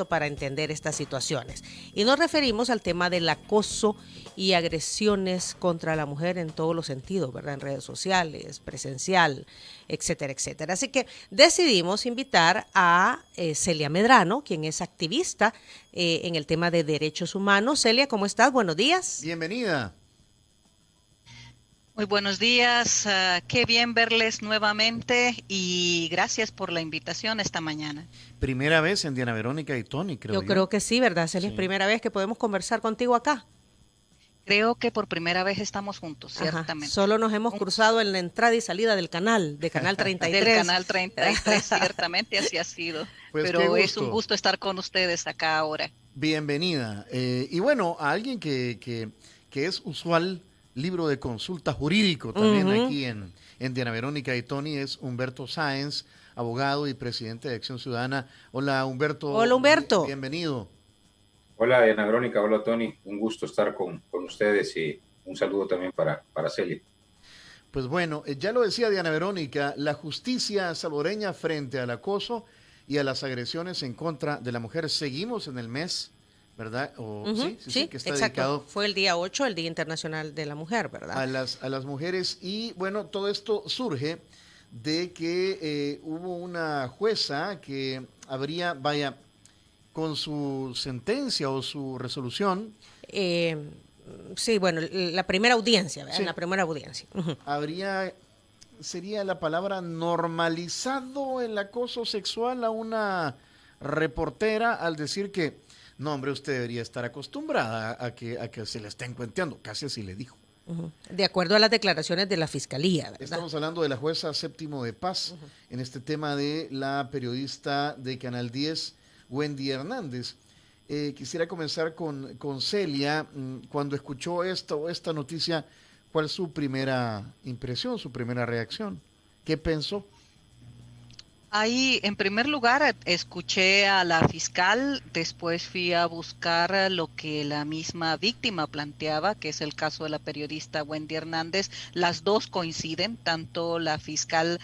para entender estas situaciones. Y nos referimos al tema del acoso y agresiones contra la mujer en todos los sentidos, ¿verdad? En redes sociales, presencial, etcétera, etcétera. Así que decidimos invitar a Celia Medrano, quien es activista en el tema de derechos humanos. Celia, ¿cómo estás? Buenos días. Bienvenida. Muy buenos días, qué bien verles nuevamente y gracias por la invitación esta mañana. Primera vez en Diana Verónica y Tony, creo Yo yo. creo que sí, ¿verdad, Celia? Es Sí. primera vez que podemos conversar contigo acá. Creo que por primera vez estamos juntos, Ajá, ciertamente. solo nos hemos Un- cruzado en la entrada y salida del canal, de Canal Del 33. canal 33, ciertamente así ha sido, Pues qué pero es un gusto. gusto estar con ustedes acá ahora. Bienvenida. Y bueno, a alguien que es usual libro de consulta jurídico también Ujú. aquí en Diana Verónica y Tony es Humberto Sáenz, abogado y presidente de Acción Ciudadana. Hola Humberto, Hola, Humberto. bienvenido. Hola, Diana Verónica, hola Tony, un gusto estar con ustedes y un saludo también para Celia. Pues bueno, ya lo decía Diana Verónica, la justicia salvadoreña frente al acoso y a las agresiones en contra de la mujer. Seguimos en el mes, ¿verdad? Ujú, Sí, sí, que está exacto. dedicado Fue el día 8, el Día Internacional de la Mujer, ¿verdad? a las mujeres. Y bueno, todo esto surge de que hubo una jueza que habría, vaya, con su sentencia o su resolución, Eh, sí, bueno, la primera audiencia, ¿verdad? En sí, la primera audiencia. Ujú. habría sería la palabra normalizado el acoso sexual a una reportera al decir que, no, hombre, usted debería estar acostumbrada a que se le estén cuenteando. Casi así le dijo. De acuerdo a las declaraciones de la Fiscalía, ¿verdad? Estamos hablando de la jueza Séptimo de Paz en este tema de la periodista de Canal 10, Wendy Hernández. Quisiera comenzar con Celia. Cuando escuchó esta noticia, ¿cuál es su primera impresión, su primera reacción? ¿Qué pensó? Ahí, en primer lugar, escuché a la fiscal, después fui a buscar lo que la misma víctima planteaba, que es el caso de la periodista Wendy Hernández. Las dos coinciden, tanto la fiscal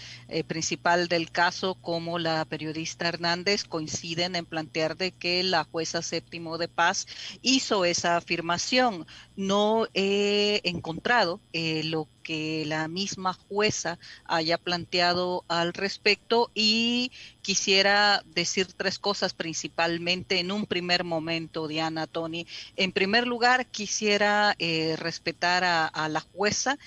principal del caso como la periodista Hernández coinciden en plantear de que la jueza Séptimo de Paz hizo esa afirmación. No he encontrado lo que la misma jueza haya planteado al respecto y quisiera decir tres cosas principalmente en un primer momento, Diana, Tony. En primer lugar, quisiera respetar a la jueza.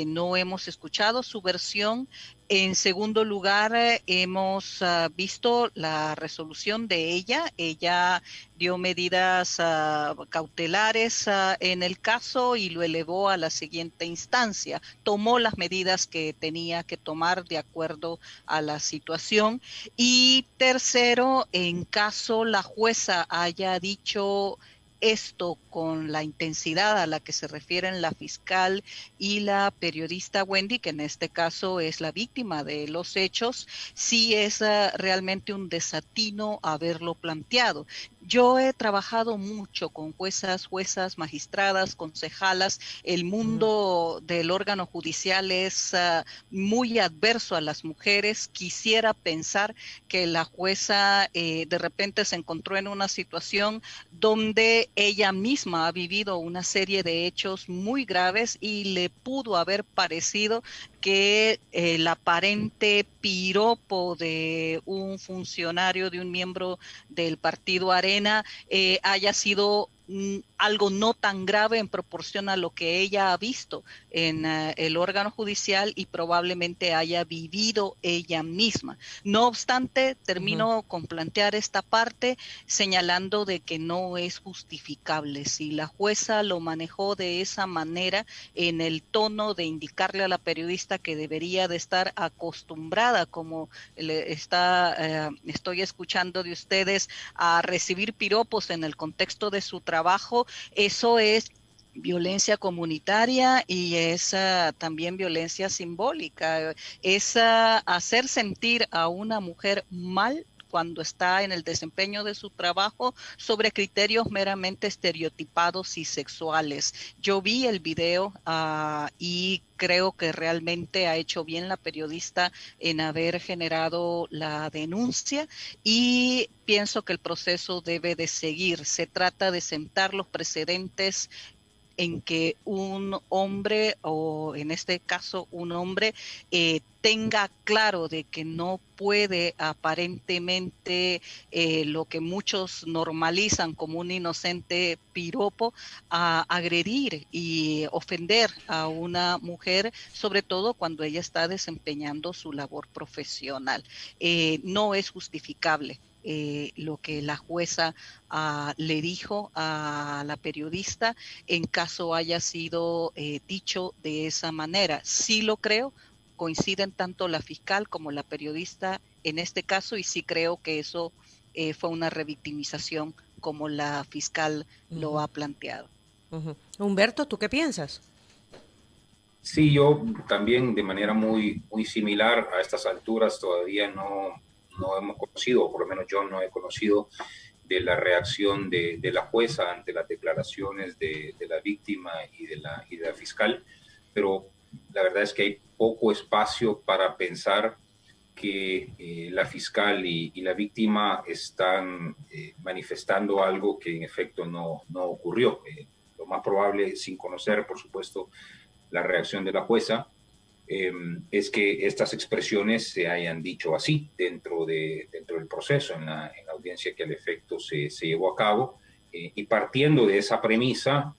No hemos escuchado su versión. En segundo lugar, hemos visto la resolución de ella. Ella dio medidas cautelares en el caso y lo elevó a la siguiente instancia. Tomó las medidas que tenía que tomar de acuerdo a la situación. Y tercero, en caso la jueza haya dicho esto con la intensidad a la que se refieren la fiscal y la periodista Wendy, que en este caso es la víctima de los hechos, sí es realmente un desatino haberlo planteado. Yo he trabajado mucho con juezas, magistradas, concejalas. El Ujú. mundo del órgano judicial es muy adverso a las mujeres. Quisiera pensar que la jueza de repente se encontró en una situación donde ella misma ha vivido una serie de hechos muy graves y le pudo haber parecido que el aparente piropo de un funcionario, de un miembro del partido Arena, haya sido algo no tan grave en proporción a lo que ella ha visto en el órgano judicial y probablemente haya vivido ella misma. No obstante, Ujú. termino con plantear esta parte señalando de que no es justificable. Si la jueza lo manejó de esa manera, en el tono de indicarle a la periodista que debería de estar acostumbrada, como estoy escuchando de ustedes, a recibir piropos en el contexto de su trabajo, eso es violencia comunitaria y es también violencia simbólica, es hacer sentir a una mujer mal cuando está en el desempeño de su trabajo sobre criterios meramente estereotipados y sexuales. Yo vi el video y creo que realmente ha hecho bien la periodista en haber generado la denuncia y pienso que el proceso debe de seguir. Se trata de sentar los precedentes en que un hombre, o en este caso un hombre, tenga claro de que no puede aparentemente lo que muchos normalizan como un inocente piropo, a agredir y ofender a una mujer, sobre todo cuando ella está desempeñando su labor profesional. No es justificable. Lo que la jueza le dijo a la periodista en caso haya sido dicho de esa manera. Sí lo creo, coinciden tanto la fiscal como la periodista en este caso y sí creo que eso fue una revictimización como la fiscal lo ha planteado. Humberto, ¿tú qué piensas? Sí, yo también de manera muy similar. A estas alturas todavía no hemos conocido, o por lo menos yo no he conocido, de la reacción de la jueza ante las declaraciones de la víctima y de la fiscal, pero la verdad es que hay poco espacio para pensar que la fiscal y la víctima están manifestando algo que en efecto no ocurrió. Lo más probable, sin conocer, por supuesto, la reacción de la jueza, es que estas expresiones se hayan dicho así dentro del proceso, en la audiencia que al efecto se llevó a cabo, y partiendo de esa premisa,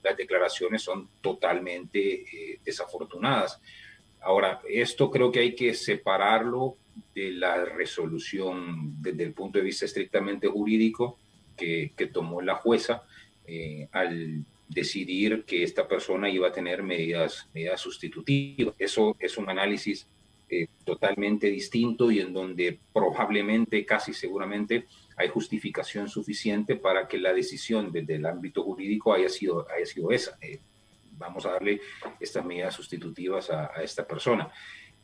las declaraciones son totalmente desafortunadas. Ahora, esto creo que hay que separarlo de la resolución desde el punto de vista estrictamente jurídico que tomó la jueza al decidir que esta persona iba a tener medidas sustitutivas. Eso es un análisis totalmente distinto y en donde probablemente, casi seguramente, hay justificación suficiente para que la decisión desde el ámbito jurídico haya sido esa. Vamos a darle estas medidas sustitutivas a esta persona.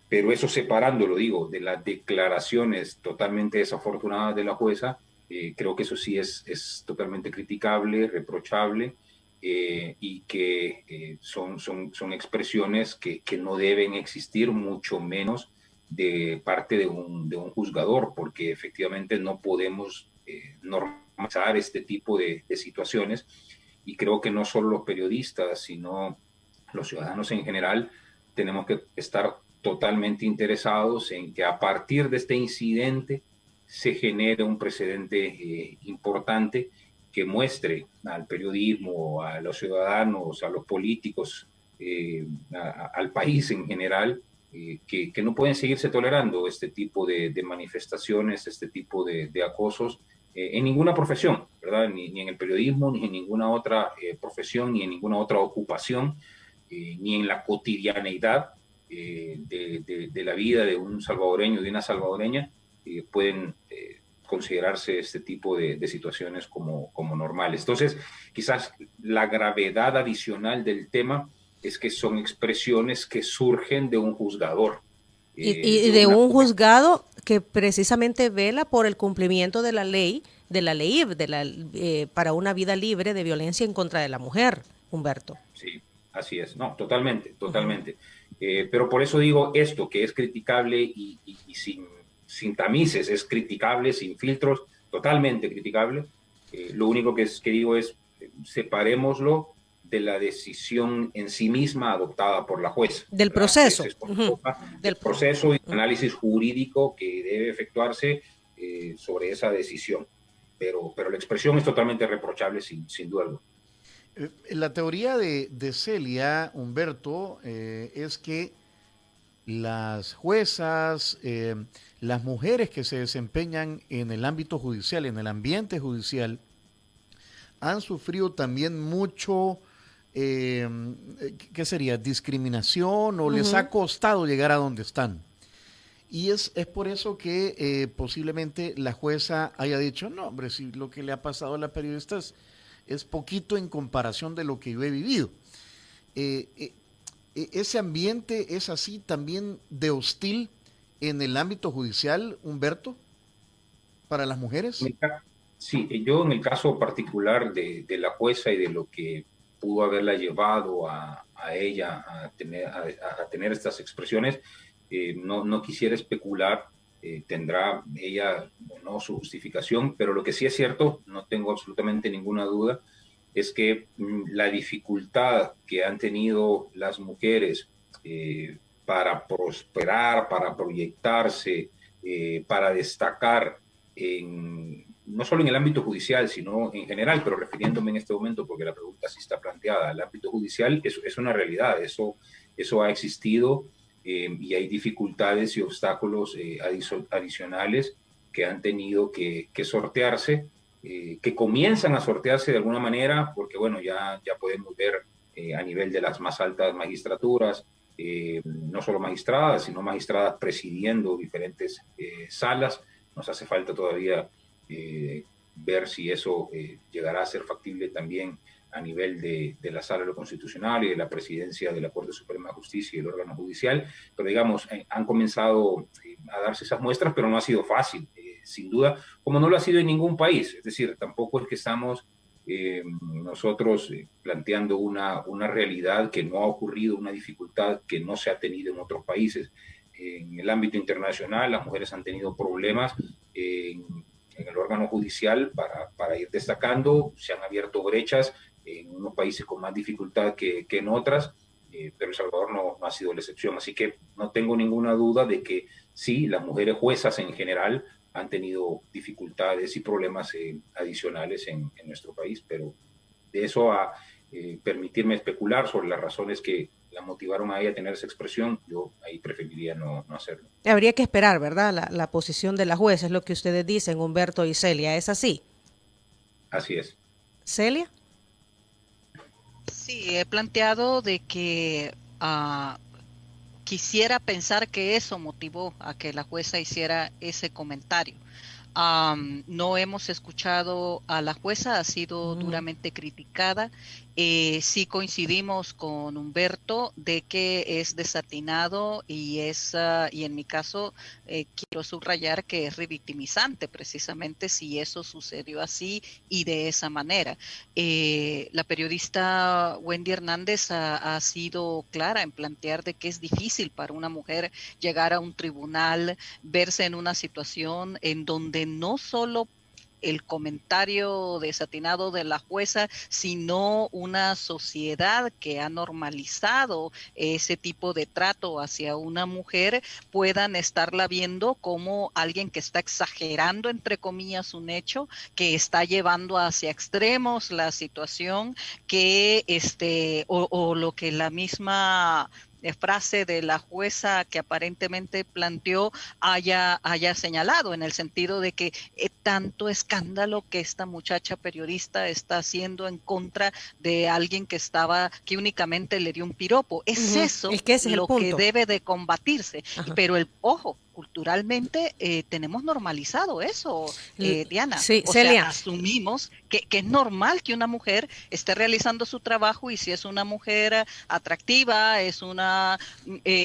Pero eso separándolo, digo, de las declaraciones totalmente desafortunadas de la jueza, creo que eso sí es totalmente criticable, reprochable, y que son expresiones que no deben existir, mucho menos de parte de un juzgador, porque efectivamente no podemos normalizar este tipo de situaciones, y creo que no solo los periodistas, sino los ciudadanos en general, tenemos que estar totalmente interesados en que a partir de este incidente se genere un precedente importante que muestre al periodismo, a los ciudadanos, a los políticos, al país en general, que no pueden seguirse tolerando este tipo de manifestaciones, este tipo de acosos en ninguna profesión, ¿verdad? Ni en el periodismo, ni en ninguna otra profesión, ni en ninguna otra ocupación, ni en la cotidianeidad de la vida de un salvadoreño, de una salvadoreña, pueden considerarse este tipo de situaciones como normales. Entonces, quizás la gravedad adicional del tema es que son expresiones que surgen de un juzgador. Y de un juzgado que precisamente vela por el cumplimiento de la ley para una vida libre de violencia en contra de la mujer, Humberto. Sí, así es. No, totalmente. Pero por eso digo esto, que es criticable y sin tamices, es criticable, sin filtros, totalmente criticable. Lo único que digo es, separémoslo de la decisión en sí misma adoptada por la jueza. Del proceso. Del proceso y análisis jurídico que debe efectuarse sobre esa decisión. Pero la expresión es totalmente reprochable, sin duda alguna. La teoría de Celia, Humberto, es que las juezas, las mujeres que se desempeñan en el ámbito judicial, en el ambiente judicial, han sufrido también mucho, ¿qué sería? Discriminación, o les ha costado llegar a donde están. Y es por eso que posiblemente la jueza haya dicho, no, hombre, si lo que le ha pasado a la periodista es poquito en comparación de lo que yo he vivido. ¿Ese ambiente es así también de hostil en el ámbito judicial, Humberto? para las mujeres? Sí, yo en el caso particular de la jueza y de lo que pudo haberla llevado a ella a tener estas expresiones, no quisiera especular, tendrá ella o no su justificación, pero lo que sí es cierto, no tengo absolutamente ninguna duda, es que la dificultad que han tenido las mujeres para prosperar, para proyectarse, para destacar no solo en el ámbito judicial, sino en general, pero refiriéndome en este momento, porque la pregunta sí está planteada, el ámbito judicial es una realidad, eso ha existido, y hay dificultades y obstáculos adicionales que han tenido que sortearse, que comienzan a sortearse de alguna manera, porque bueno, ya podemos ver a nivel de las más altas magistraturas, no solo magistradas, sino magistradas presidiendo diferentes salas. Nos hace falta todavía ver si eso llegará a ser factible también a nivel de la Sala de lo Constitucional y de la presidencia de la Corte Suprema de Justicia y el órgano judicial, pero digamos, han comenzado a darse esas muestras, pero no ha sido fácil, sin duda, como no lo ha sido en ningún país. Es decir, tampoco es que estamos nosotros planteando una realidad que no ha ocurrido, una dificultad que no se ha tenido en otros países. En el ámbito internacional, las mujeres han tenido problemas en el órgano judicial para ir destacando, se han abierto brechas en unos países con más dificultad que en otras, pero El Salvador no ha sido la excepción. Así que no tengo ninguna duda de que sí, las mujeres juezas en general han tenido dificultades y problemas adicionales en nuestro país, pero de eso a permitirme especular sobre las razones que la motivaron a ella a tener esa expresión, yo ahí preferiría no hacerlo. Habría que esperar, ¿verdad? La posición de la jueza es lo que ustedes dicen, Humberto y Celia, ¿es así? Así es. ¿Celia? Sí, he planteado de que quisiera pensar que eso motivó a que la jueza hiciera ese comentario. No hemos escuchado a la jueza, ha sido duramente criticada. Sí coincidimos con Humberto de que es desatinado y en mi caso quiero subrayar que es revictimizante precisamente si eso sucedió así y de esa manera. La periodista Wendy Hernández ha sido clara en plantear de que es difícil para una mujer llegar a un tribunal, verse en una situación en donde no solo el comentario desatinado de la jueza, sino una sociedad que ha normalizado ese tipo de trato hacia una mujer, puedan estarla viendo como alguien que está exagerando, entre comillas, un hecho, que está llevando hacia extremos la situación, que o lo que la misma frase de la jueza que aparentemente planteó haya señalado, en el sentido de que tanto escándalo que esta muchacha periodista está haciendo en contra de alguien que únicamente le dio un piropo. Es eso es que ese es lo el punto que debe de combatirse. Ajá. Pero ojo, culturalmente tenemos normalizado eso, Diana. Sí, o Celia. sea, asumimos que es normal que una mujer esté realizando su trabajo y si es una mujer atractiva, es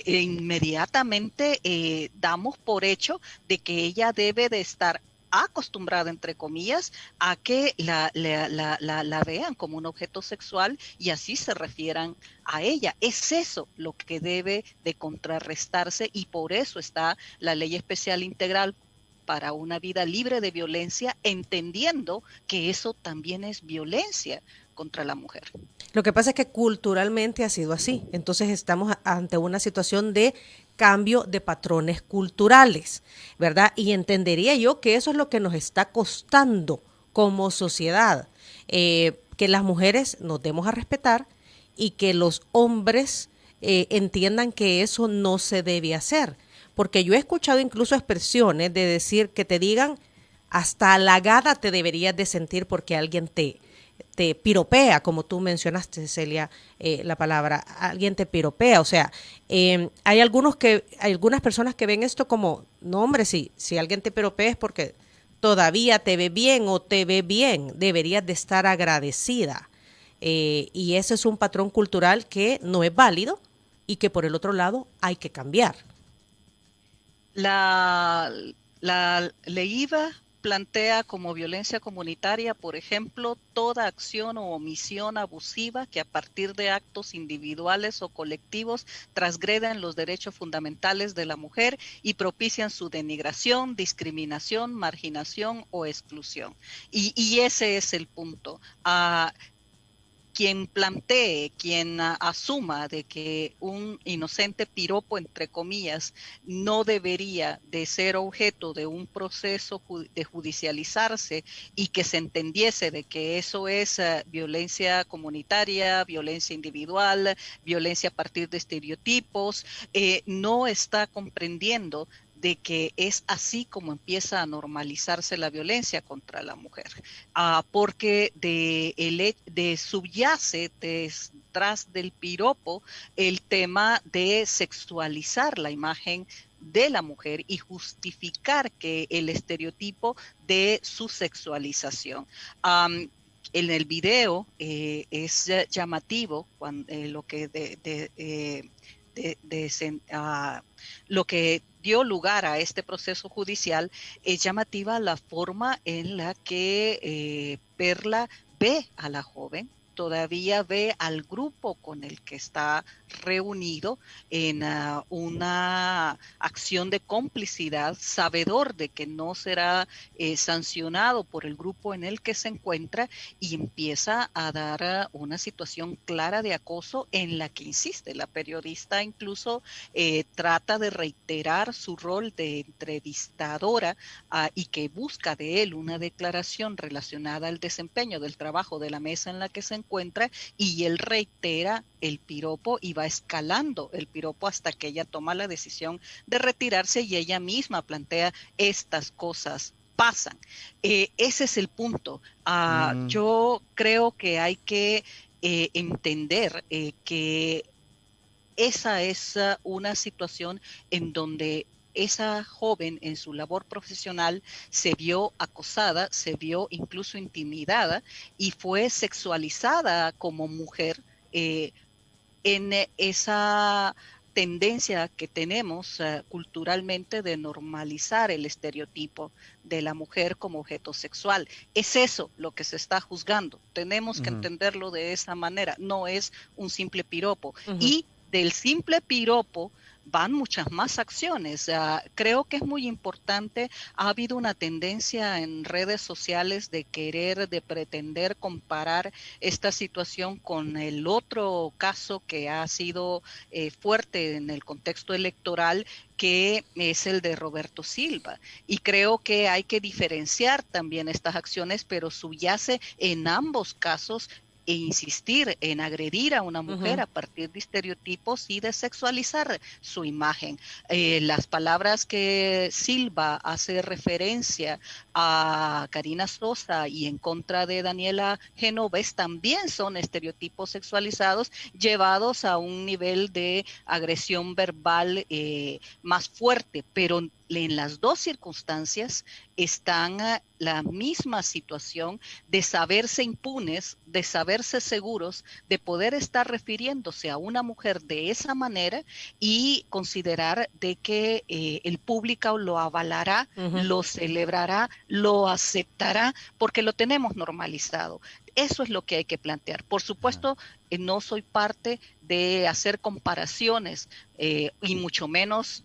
inmediatamente damos por hecho de que ella debe de estar acostumbrada, entre comillas, a que la vean como un objeto sexual y así se refieran a ella. Es eso lo que debe de contrarrestarse y por eso está la Ley Especial Integral para una vida libre de violencia, entendiendo que eso también es violencia contra la mujer. Lo que pasa es que culturalmente ha sido así. Entonces estamos ante una situación de cambio de patrones culturales, ¿verdad? Y entendería yo que eso es lo que nos está costando como sociedad, que las mujeres nos demos a respetar y que los hombres entiendan que eso no se debe hacer. Porque yo he escuchado incluso expresiones de decir que te digan hasta halagada te deberías de sentir porque alguien te piropea, como tú mencionaste, Celia, la palabra, alguien te piropea. O sea, hay algunas personas que ven esto como, no hombre, si alguien te piropea es porque todavía te ve bien o te ve bien, deberías de estar agradecida. Y ese es un patrón cultural que no es válido y que por el otro lado hay que cambiar. Le iba plantea como violencia comunitaria, por ejemplo, toda acción o omisión abusiva que a partir de actos individuales o colectivos transgreden los derechos fundamentales de la mujer y propician su denigración, discriminación, marginación o exclusión. Y ese es el punto. Quien plantee, quien asuma de que un inocente piropo, entre comillas, no debería de ser objeto de un proceso de judicializarse y que se entendiese de que eso es violencia comunitaria, violencia individual, violencia a partir de estereotipos, no está comprendiendo de que es así como empieza a normalizarse la violencia contra la mujer, porque de subyace detrás del piropo el tema de sexualizar la imagen de la mujer y justificar que el estereotipo de su sexualización. En el video es llamativo lo que dio lugar a este proceso judicial. Es llamativa la forma en la que Perla ve a la joven, todavía ve al grupo con el que está reunido en una acción de complicidad, sabedor de que no será sancionado por el grupo en el que se encuentra, y empieza a dar una situación clara de acoso en la que insiste. La periodista incluso trata de reiterar su rol de entrevistadora y que busca de él una declaración relacionada al desempeño del trabajo de la mesa en la que se encuentra, y él reitera el piropo y va escalando el piropo hasta que ella toma la decisión de retirarse y ella misma plantea: estas cosas pasan. Ese es el punto. Yo creo que hay que entender que esa es una situación en donde esa joven en su labor profesional se vio acosada, se vio incluso intimidada y fue sexualizada como mujer en esa tendencia que tenemos culturalmente de normalizar el estereotipo de la mujer como objeto sexual. Es eso lo que se está juzgando. Tenemos que entenderlo de esa manera. No es un simple piropo. Y del simple piropo van muchas más acciones. Creo que es muy importante. Ha habido una tendencia en redes sociales de pretender comparar esta situación con el otro caso que ha sido fuerte en el contexto electoral, que es el de Roberto Silva. Y creo que hay que diferenciar también estas acciones, pero subyace en ambos casos e insistir en agredir a una mujer a partir de estereotipos y de sexualizar su imagen. Las palabras que Silva hace referencia a Karina Sosa y en contra de Daniela Genovés también son estereotipos sexualizados llevados a un nivel de agresión verbal más fuerte, pero en las dos circunstancias están la misma situación de saberse impunes, de saberse seguros, de poder estar refiriéndose a una mujer de esa manera y considerar de que el público lo avalará, lo celebrará, lo aceptará, porque lo tenemos normalizado. Eso es lo que hay que plantear. Por supuesto, no soy parte de hacer comparaciones y mucho menos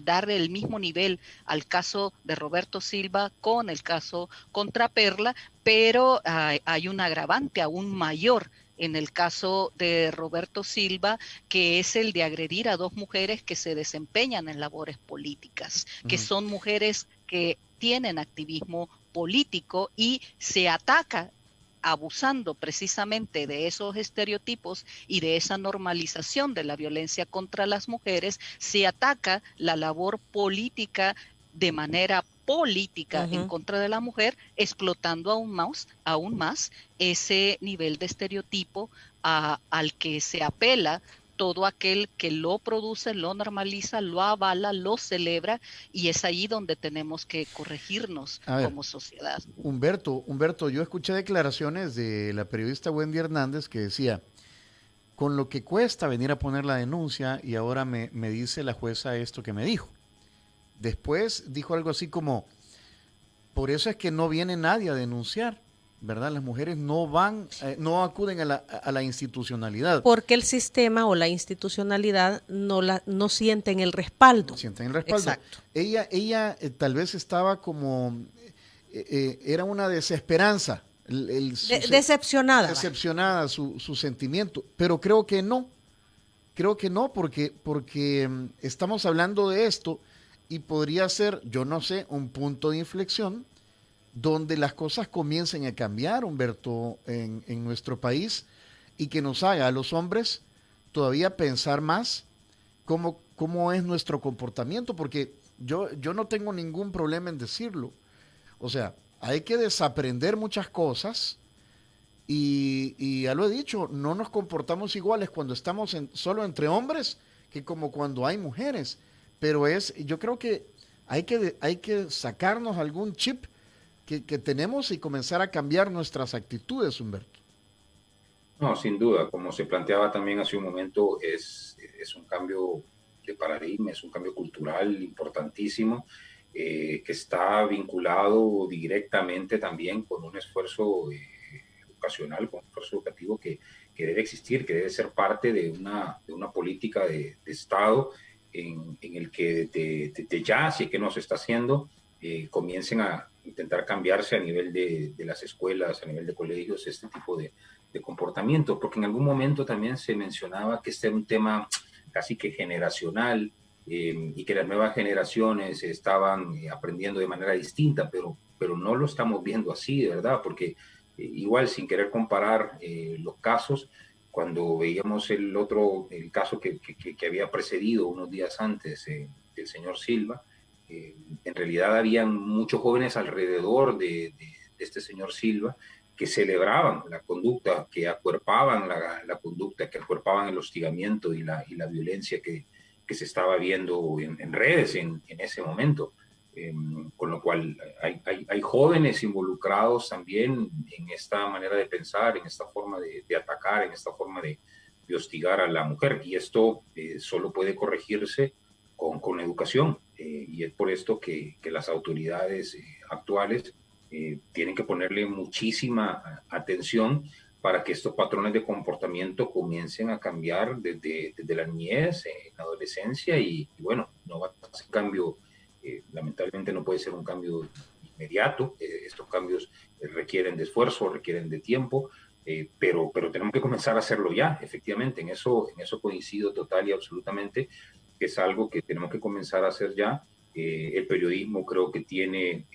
darle el mismo nivel al caso de Roberto Silva con el caso contra Perla, pero hay un agravante aún mayor en el caso de Roberto Silva, que es el de agredir a dos mujeres que se desempeñan en labores políticas, que son mujeres que tienen activismo político, y se ataca abusando precisamente de esos estereotipos y de esa normalización de la violencia contra las mujeres. Se ataca la labor política de manera política en contra de la mujer, explotando aún más ese nivel de estereotipo al que se apela todo aquel que lo produce, lo normaliza, lo avala, lo celebra, y es ahí donde tenemos que corregirnos como sociedad. Humberto, yo escuché declaraciones de la periodista Wendy Hernández que decía: con lo que cuesta venir a poner la denuncia, y ahora me dice la jueza esto que me dijo. Después dijo algo así como: por eso es que no viene nadie a denunciar, ¿verdad? Las mujeres no van, no acuden a la institucionalidad. Porque el sistema o la institucionalidad no sienten el respaldo. No sienten el respaldo. Exacto. Ella tal vez estaba como, era una desesperanza. Decepcionada. Decepcionada su sentimiento, pero creo que no, porque estamos hablando de esto y podría ser, yo no sé, un punto de inflexión donde las cosas comiencen a cambiar, Humberto, en nuestro país, y que nos haga a los hombres todavía pensar más cómo es nuestro comportamiento, porque yo no tengo ningún problema en decirlo. O sea, hay que desaprender muchas cosas y ya lo he dicho, no nos comportamos iguales cuando estamos solo entre hombres que como cuando hay mujeres. Pero yo creo que hay que sacarnos algún chip que tenemos y comenzar a cambiar nuestras actitudes, Humberto. No, sin duda, como se planteaba también hace un momento, es un cambio de paradigma, es un cambio cultural importantísimo, que está vinculado directamente también con un esfuerzo educacional, con un esfuerzo educativo que debe existir, que debe ser parte de una política de Estado en el que de ya, si es que no se está haciendo, comiencen a intentar cambiarse a nivel de las escuelas, a nivel de colegios, este tipo de comportamiento, porque en algún momento también se mencionaba que este era un tema casi que generacional, y que las nuevas generaciones estaban aprendiendo de manera distinta, pero no lo estamos viendo así, de verdad, porque igual sin querer comparar los casos, cuando veíamos el caso que había precedido unos días antes del señor Silva, en realidad habían muchos jóvenes alrededor de este señor Silva que celebraban la conducta, que acuerpaban la conducta, que acuerpaban el hostigamiento y la violencia que se estaba viendo en redes en ese momento. Con lo cual hay jóvenes involucrados también en esta manera de pensar, en esta forma de atacar, en esta forma de hostigar a la mujer. Y esto solo puede corregirse con educación. Y es por esto que las autoridades actuales tienen que ponerle muchísima atención para que estos patrones de comportamiento comiencen a cambiar desde la niñez, la adolescencia, y bueno, no va a ser un cambio, lamentablemente no puede ser un cambio inmediato. Estos cambios requieren de esfuerzo, requieren de tiempo, pero tenemos que comenzar a hacerlo ya, efectivamente. En eso coincido total y absolutamente, que es algo que tenemos que comenzar a hacer ya. El periodismo creo que tiene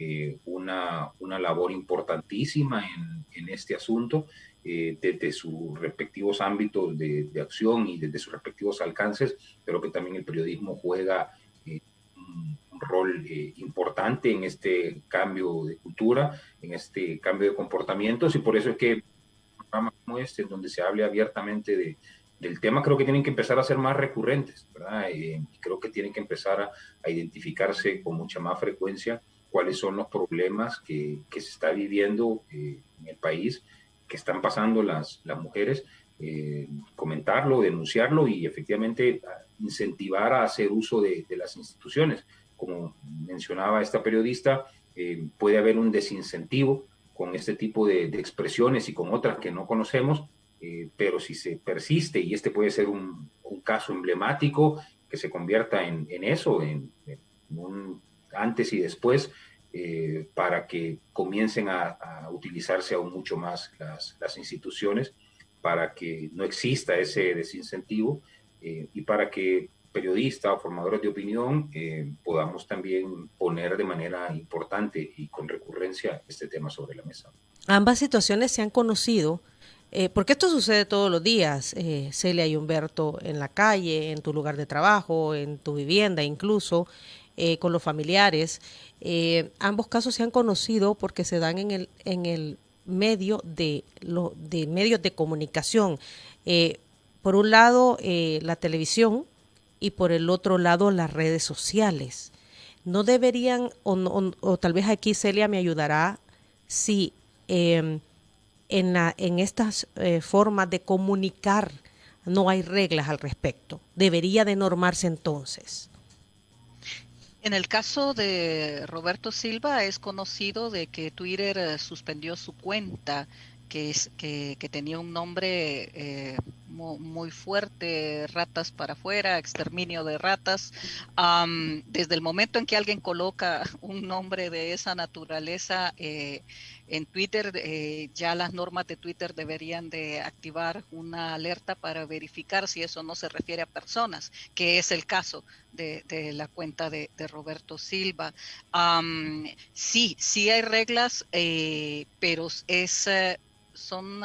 una labor importantísima en este asunto, desde sus respectivos ámbitos de acción y desde sus respectivos alcances. Creo que también el periodismo juega un rol importante en este cambio de cultura, en este cambio de comportamientos, y por eso es que programas como este, en donde se hable abiertamente del tema, creo que tienen que empezar a ser más recurrentes, ¿verdad? Creo que tienen que empezar a identificarse con mucha más frecuencia cuáles son los problemas que se está viviendo en el país, que están pasando las mujeres, comentarlo, denunciarlo y efectivamente incentivar a hacer uso de las instituciones. Como mencionaba esta periodista, puede haber un desincentivo con este tipo de expresiones y con otras que no conocemos, pero si se persiste, y este puede ser un caso emblemático que se convierta en eso, en un antes y después, para que comiencen a utilizarse aún mucho más las instituciones, para que no exista ese desincentivo, y para que periodistas o formadores de opinión podamos también poner de manera importante y con recurrencia este tema sobre la mesa. Ambas situaciones se han conocido, porque esto sucede todos los días, Celia y Humberto, en la calle, en tu lugar de trabajo, en tu vivienda incluso, con los familiares. Ambos casos se han conocido porque se dan en el medio de medios de comunicación. Por un lado, la televisión, y por el otro lado, las redes sociales. No deberían, o tal vez aquí Celia me ayudará, si en estas formas de comunicar no hay reglas al respecto. Debería de normarse entonces. En el caso de Roberto Silva es conocido de que Twitter suspendió su cuenta, que tenía un nombre muy fuerte, ratas para afuera, exterminio de ratas. Desde el momento en que alguien coloca un nombre de esa naturaleza en Twitter, ya las normas de Twitter deberían de activar una alerta para verificar si eso no se refiere a personas, que es el caso de la cuenta de Roberto Silva. Sí hay reglas, pero son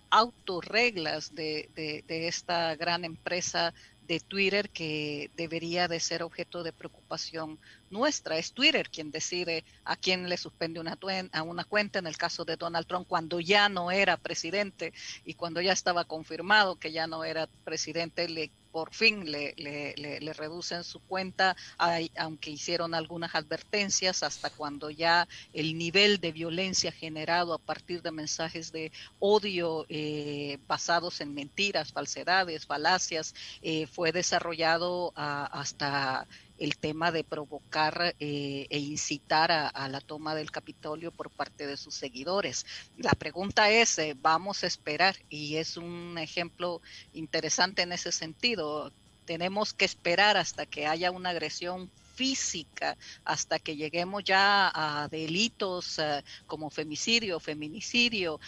autorreglas de esta gran empresa de Twitter que debería de ser objeto de preocupación nuestra. Es Twitter quien decide a quién le suspende a una cuenta, en el caso de Donald Trump, cuando ya no era presidente y cuando ya estaba confirmado que ya no era presidente, por fin le reducen su cuenta, aunque hicieron algunas advertencias, hasta cuando ya el nivel de violencia generado a partir de mensajes de odio basados en mentiras, falsedades, falacias, fue desarrollado hasta el tema de provocar e incitar a la toma del Capitolio por parte de sus seguidores. La pregunta es, ¿vamos a esperar? Y es un ejemplo interesante en ese sentido. Tenemos que esperar hasta que haya una agresión física, hasta que lleguemos ya a delitos como femicidio, feminicidio,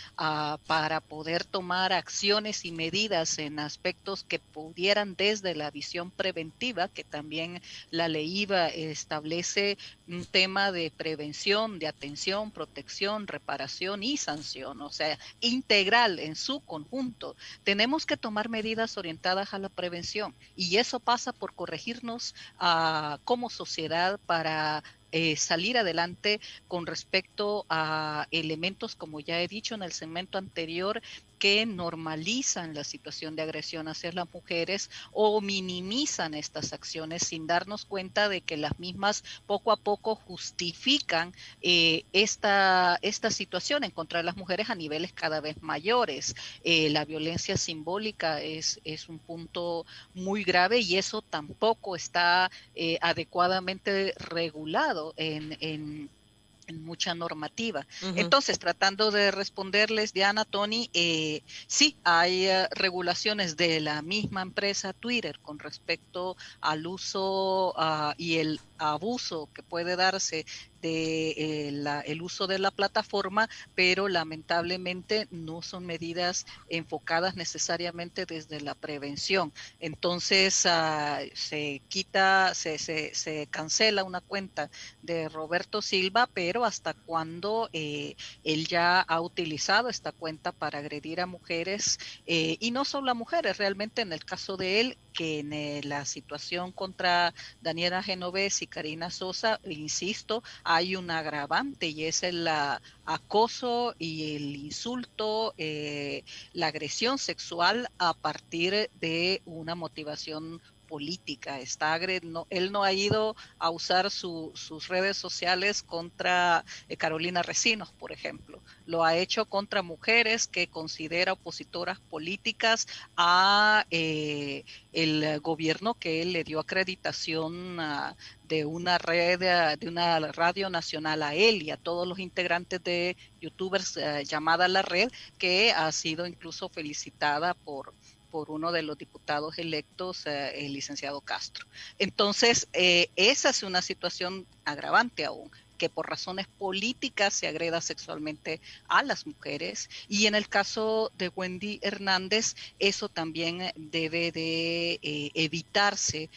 para poder tomar acciones y medidas en aspectos que pudieran, desde la visión preventiva, que también la ley IVA establece un tema de prevención, de atención, protección, reparación y sanción, o sea, integral en su conjunto. Tenemos que tomar medidas orientadas a la prevención, y eso pasa por corregirnos como sociedad para salir adelante con respecto a elementos, como ya he dicho en el segmento anterior, que normalizan la situación de agresión hacia las mujeres o minimizan estas acciones sin darnos cuenta de que las mismas poco a poco justifican esta situación en contra de las mujeres a niveles cada vez mayores. La violencia simbólica es un punto muy grave, y eso tampoco está adecuadamente regulado en mucha normativa. Entonces, tratando de responderles, Diana, Tony, sí, hay regulaciones de la misma empresa Twitter con respecto al uso y el abuso que puede darse de el uso de la plataforma, pero lamentablemente no son medidas enfocadas necesariamente desde la prevención. Entonces se cancela una cuenta de Roberto Silva, pero hasta cuando él ya ha utilizado esta cuenta para agredir a mujeres, y no solo a mujeres, realmente en el caso de él, que en la situación contra Daniela Genovés y Karina Sosa, insisto, hay un agravante, y es el acoso y el insulto, la agresión sexual a partir de una motivación política. Él no ha ido a usar sus redes sociales contra Carolina Recinos, por ejemplo. Lo ha hecho contra mujeres que considera opositoras políticas a el gobierno que él le dio acreditación de una red, de una radio nacional a él y a todos los integrantes de youtubers llamada La Red, que ha sido incluso felicitada por uno de los diputados electos, el licenciado Castro. Entonces, esa es una situación agravante aún, que por razones políticas se agreda sexualmente a las mujeres. Y en el caso de Wendy Hernández, eso también debe de evitarse,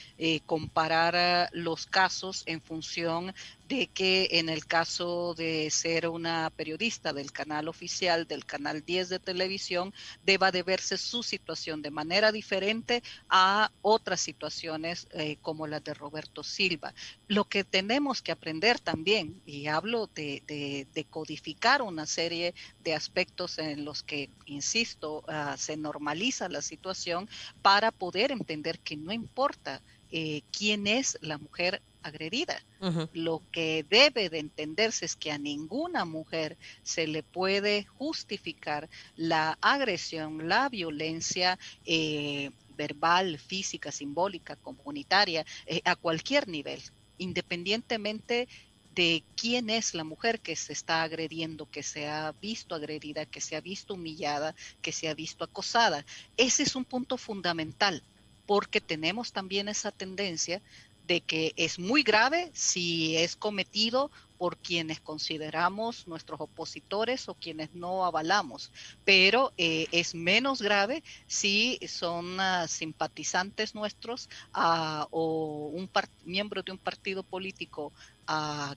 comparar los casos en función de que en el caso de ser una periodista del canal oficial, del canal 10 de televisión, deba de verse su situación de manera diferente a otras situaciones como las de Roberto Silva. Lo que tenemos que aprender también, y hablo de codificar una serie de aspectos en los que, insisto, se normaliza la situación, para poder entender que no importa quién es la mujer agredida. Lo que debe de entenderse es que a ninguna mujer se le puede justificar la agresión, la violencia verbal, física, simbólica, comunitaria, a cualquier nivel. independientemente de quién es la mujer que se está agrediendo, que se ha visto agredida, que se ha visto humillada, que se ha visto acosada. Ese es un punto fundamental, porque tenemos también esa tendencia de que es muy grave si es cometido por quienes consideramos nuestros opositores o quienes no avalamos, pero es menos grave si son simpatizantes nuestros o miembro de un partido político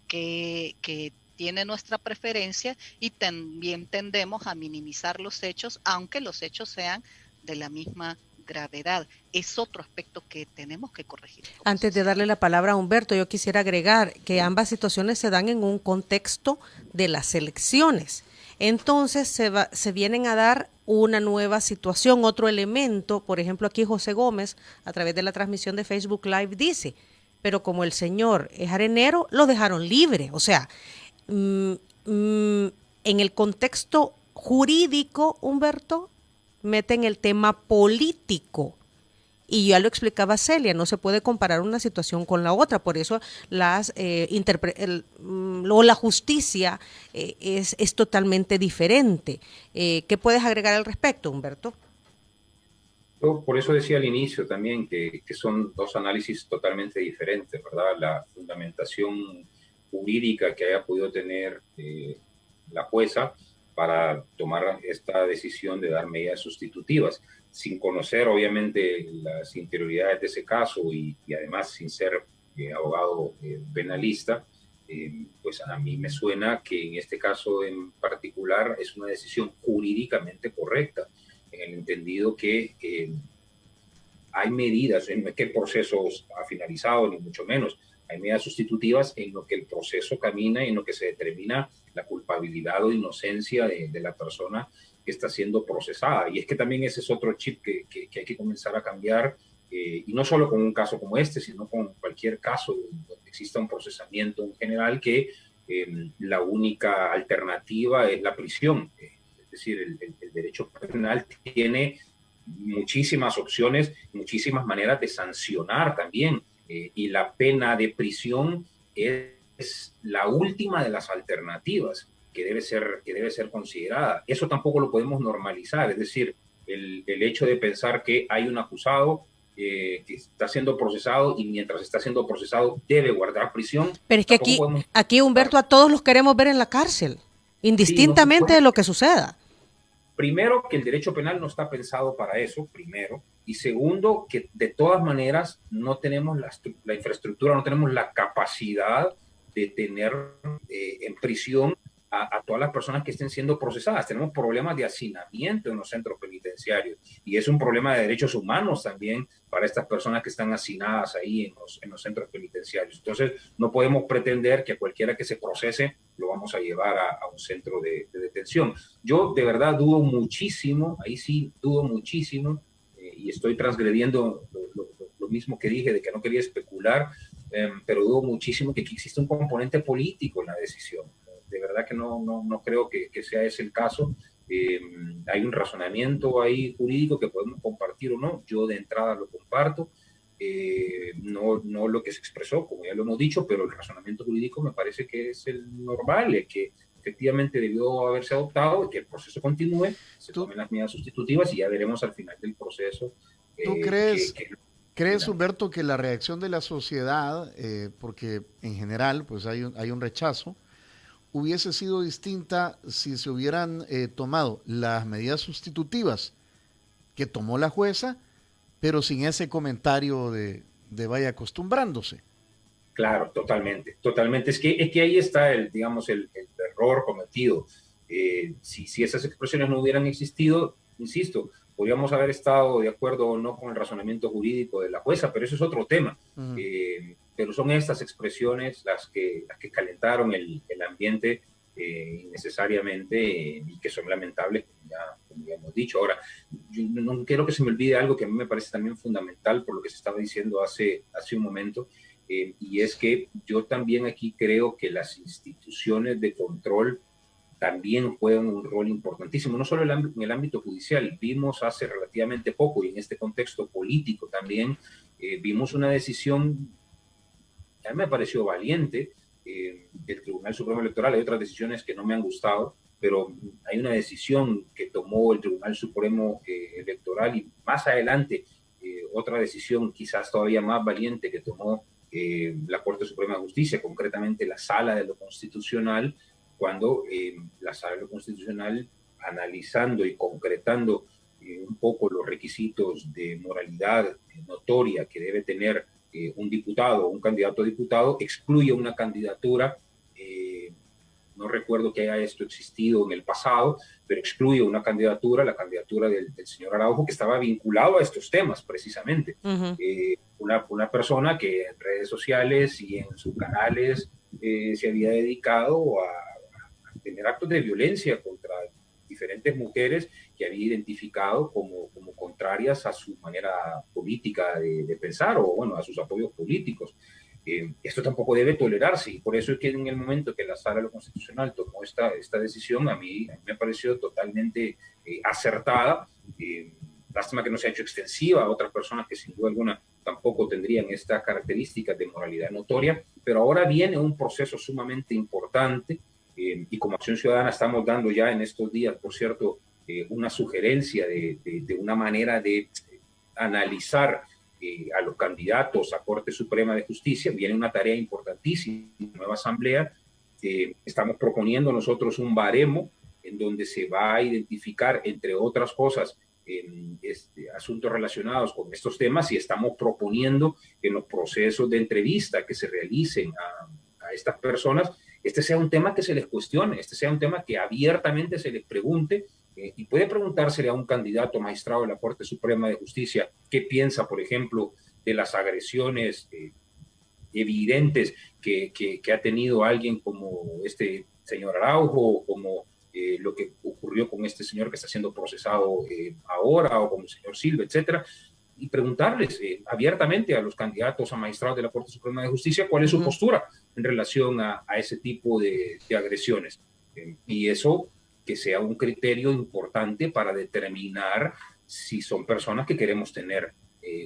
que tiene nuestra preferencia, y también tendemos a minimizar los hechos, aunque los hechos sean de la misma gravedad. Es otro aspecto que tenemos que corregir. Antes de darle la palabra a Humberto, yo quisiera agregar que ambas situaciones se dan en un contexto de las elecciones. Entonces se vienen a dar una nueva situación, otro elemento. Por ejemplo, aquí José Gómez, a través de la transmisión de Facebook Live, dice, pero como el señor es arenero, lo dejaron libre. O sea, en el contexto jurídico, Humberto, meten el tema político. Y ya lo explicaba Celia, no se puede comparar una situación con la otra, por eso la justicia es totalmente diferente. ¿Qué puedes agregar al respecto, Humberto? Yo por eso decía al inicio también que son dos análisis totalmente diferentes, ¿verdad? La fundamentación jurídica que haya podido tener la jueza para tomar esta decisión de dar medidas sustitutivas, sin conocer obviamente las interioridades de ese caso y además sin ser abogado penalista, pues a mí me suena que en este caso en particular es una decisión jurídicamente correcta, en el entendido que hay medidas, no es que el proceso ha finalizado, ni mucho menos, hay medidas sustitutivas en lo que el proceso camina y en lo que se determina la culpabilidad o inocencia de la persona que está siendo procesada. Y es que también ese es otro chip que hay que comenzar a cambiar, y no solo con un caso como este, sino con cualquier caso donde exista un procesamiento en general, que la única alternativa es la prisión. Es decir, el derecho penal tiene muchísimas opciones, muchísimas maneras de sancionar también, y la pena de prisión es la última de las alternativas que debe ser considerada. Eso tampoco lo podemos normalizar, es decir, el hecho de pensar que hay un acusado que está siendo procesado y mientras está siendo procesado debe guardar prisión. Pero es que aquí Humberto, a todos los queremos ver en la cárcel, indistintamente de lo que suceda. Primero, que el derecho penal no está pensado para eso, primero. Y segundo, que de todas maneras no tenemos la infraestructura, no tenemos la capacidad de tener en prisión a todas las personas que estén siendo procesadas. Tenemos problemas de hacinamiento en los centros penitenciarios y es un problema de derechos humanos también para estas personas que están hacinadas ahí en los centros penitenciarios. Entonces, no podemos pretender que a cualquiera que se procese lo vamos a llevar a un centro de detención. Yo de verdad dudo muchísimo, ahí sí dudo muchísimo, y estoy transgrediendo lo mismo que dije de que no quería especular, pero dudo muchísimo que aquí existe un componente político en la decisión. De verdad que no creo que sea ese el caso. Hay un razonamiento ahí jurídico que podemos compartir o no. Yo de entrada lo comparto, no lo que se expresó, como ya lo hemos dicho, pero el razonamiento jurídico me parece que es el normal, el que efectivamente debió haberse adoptado, y que el proceso continúe, se tomen las medidas sustitutivas y ya veremos al final del proceso. ¿Tú crees, Humberto, que la reacción de la sociedad, porque en general pues hay un rechazo, hubiese sido distinta si se hubieran tomado las medidas sustitutivas que tomó la jueza, pero sin ese comentario de vaya acostumbrándose? Claro, totalmente. Es que ahí está el error cometido. Si esas expresiones no hubieran existido, insisto, podríamos haber estado de acuerdo o no con el razonamiento jurídico de la jueza, pero eso es otro tema. Uh-huh. Pero son estas expresiones las que calentaron el ambiente innecesariamente, y que son lamentables, como ya hemos dicho. Ahora, yo no quiero que se me olvide algo que a mí me parece también fundamental por lo que se estaba diciendo hace un momento, y es que yo también aquí creo que las instituciones de control también juegan un rol importantísimo, no solo en el ámbito judicial. Vimos hace relativamente poco, y en este contexto político también, vimos una decisión a mí me pareció valiente del Tribunal Supremo Electoral. Hay otras decisiones que no me han gustado, pero hay una decisión que tomó el Tribunal Supremo Electoral y más adelante otra decisión quizás todavía más valiente que tomó la Corte Suprema de Justicia, concretamente la Sala de lo Constitucional, cuando la Sala de lo Constitucional, analizando y concretando un poco los requisitos de moralidad notoria que debe tener un diputado o un candidato a diputado, excluye una candidatura, no recuerdo que haya esto existido en el pasado, pero excluye una candidatura, la candidatura del señor Araujo, que estaba vinculado a estos temas precisamente. Una persona que en redes sociales y en sus canales se había dedicado a tener actos de violencia contra diferentes mujeres que había identificado como contrarias a su manera política de pensar o, bueno, a sus apoyos políticos. Esto tampoco debe tolerarse y por eso es que en el momento que la Sala de lo Constitucional tomó esta decisión, a mí me pareció totalmente acertada. Lástima que no se ha hecho extensiva a otras personas que sin duda alguna tampoco tendrían estas características de moralidad notoria, pero ahora viene un proceso sumamente importante y como Acción Ciudadana estamos dando ya en estos días, por cierto, una sugerencia de una manera de analizar a los candidatos a Corte Suprema de Justicia. Viene una tarea importantísima, nueva asamblea. Estamos proponiendo nosotros un baremo en donde se va a identificar, entre otras cosas, asuntos relacionados con estos temas y estamos proponiendo que en los procesos de entrevista que se realicen a estas personas, este sea un tema que se les cuestione, este sea un tema que abiertamente se les pregunte y puede preguntársele a un candidato magistrado de la Corte Suprema de Justicia qué piensa, por ejemplo, de las agresiones evidentes que ha tenido alguien como este señor Araujo, o como lo que ocurrió con este señor que está siendo procesado ahora, o como el señor Silva, etcétera, y preguntarles abiertamente a los candidatos a magistrados de la Corte Suprema de Justicia cuál es su postura en relación a ese tipo de agresiones. Y eso que sea un criterio importante para determinar si son personas que queremos tener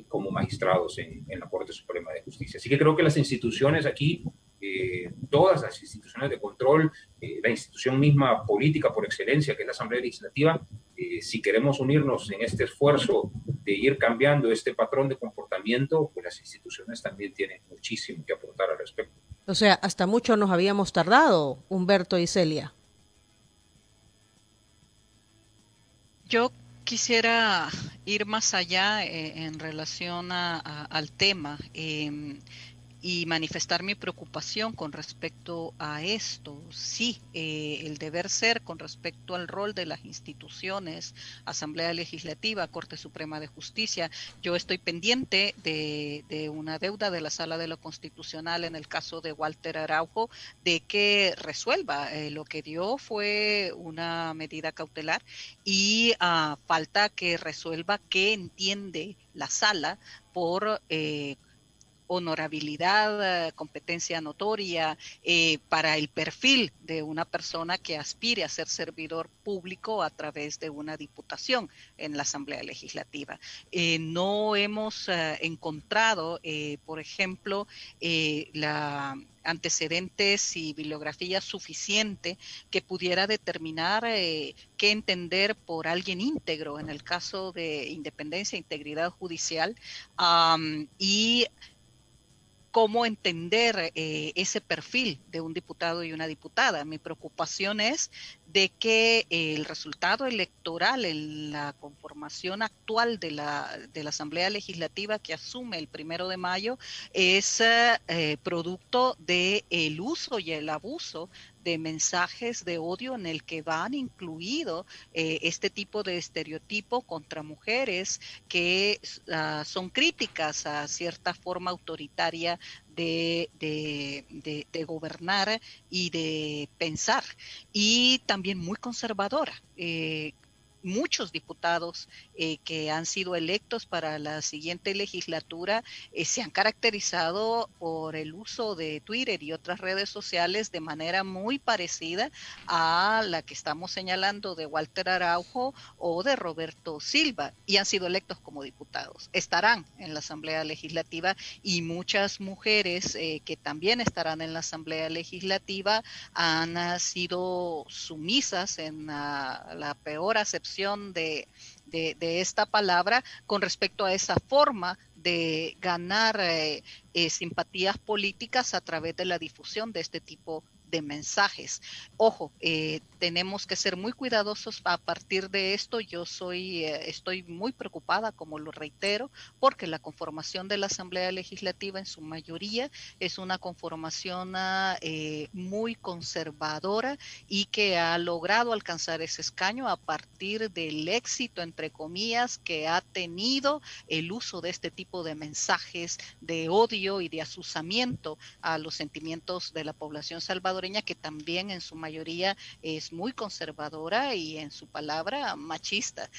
como magistrados en la Corte Suprema de Justicia. Así que creo que las instituciones aquí, todas las instituciones de control, la institución misma política por excelencia, que es la Asamblea Legislativa, si queremos unirnos en este esfuerzo de ir cambiando este patrón de comportamiento, pues las instituciones también tienen muchísimo que aportar al respecto. O sea, hasta mucho nos habíamos tardado, Humberto y Celia. Yo quisiera ir más allá en relación al tema y manifestar mi preocupación con respecto a esto. Sí, el deber ser con respecto al rol de las instituciones, Asamblea Legislativa, Corte Suprema de Justicia. Yo estoy pendiente de una deuda de la Sala de lo Constitucional en el caso de Walter Araujo, de que resuelva. Lo que dio fue una medida cautelar y falta que resuelva qué entiende la Sala por honorabilidad, competencia notoria, para el perfil de una persona que aspire a ser servidor público a través de una diputación en la Asamblea Legislativa. No hemos encontrado, por ejemplo, la antecedentes y bibliografía suficiente que pudiera determinar qué entender por alguien íntegro en el caso de independencia e integridad judicial y cómo entender ese perfil de un diputado y una diputada. Mi preocupación es de que el resultado electoral en la conformación actual de la Asamblea Legislativa que asume el 1 de mayo es producto del uso y el abuso de mensajes de odio en el que van incluido este tipo de estereotipo contra mujeres que son críticas a cierta forma autoritaria de gobernar y de pensar, y también muy conservadora. muchos diputados que han sido electos para la siguiente legislatura se han caracterizado por el uso de Twitter y otras redes sociales de manera muy parecida a la que estamos señalando de Walter Araujo o de Roberto Silva, y han sido electos como diputados. Estarán en la Asamblea Legislativa, y muchas mujeres que también estarán en la Asamblea Legislativa han sido sumisas en la peor acepción de esta palabra con respecto a esa forma de ganar simpatías políticas a través de la difusión de este tipo de mensajes. Ojo, tenemos que ser muy cuidadosos a partir de esto. Yo estoy muy preocupada, como lo reitero, porque la conformación de la Asamblea Legislativa en su mayoría es una conformación muy conservadora y que ha logrado alcanzar ese escaño a partir del éxito, entre comillas, que ha tenido el uso de este tipo de mensajes de odio y de azuzamiento a los sentimientos de la población salvadoreña, que también en su mayoría es muy conservadora y en su palabra machista.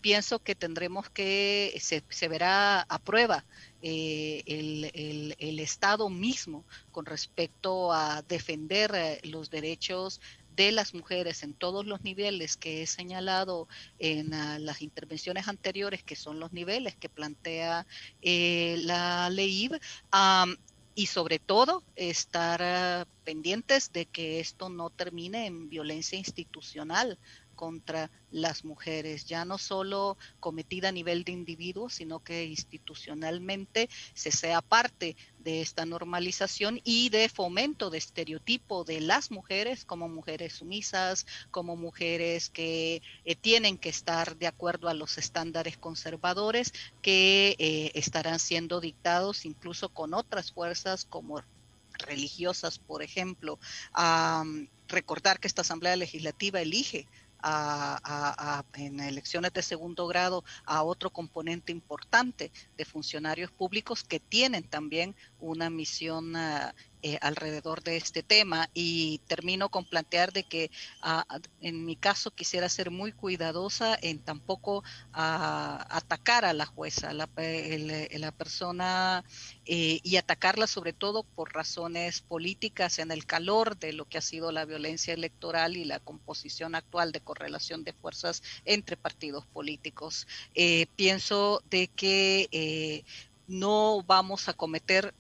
Pienso que tendremos que, se verá a prueba el Estado mismo con respecto a defender los derechos de las mujeres en todos los niveles que he señalado en las intervenciones anteriores, que son los niveles que plantea la LEIB, y sobre todo estar pendientes de que esto no termine en violencia institucional contra las mujeres, ya no solo cometida a nivel de individuos, sino que institucionalmente se sea parte de esta normalización y de fomento de estereotipo de las mujeres como mujeres sumisas, como mujeres que tienen que estar de acuerdo a los estándares conservadores que estarán siendo dictados incluso con otras fuerzas como religiosas, por ejemplo. Recordar que esta Asamblea Legislativa elige en elecciones de segundo grado a otro componente importante de funcionarios públicos que tienen también una misión alrededor de este tema. Y termino con plantear de que en mi caso quisiera ser muy cuidadosa en tampoco atacar a la jueza, la persona, y atacarla sobre todo por razones políticas en el calor de lo que ha sido la violencia electoral y la composición actual de correlación de fuerzas entre partidos políticos. Pienso de que no vamos a cometer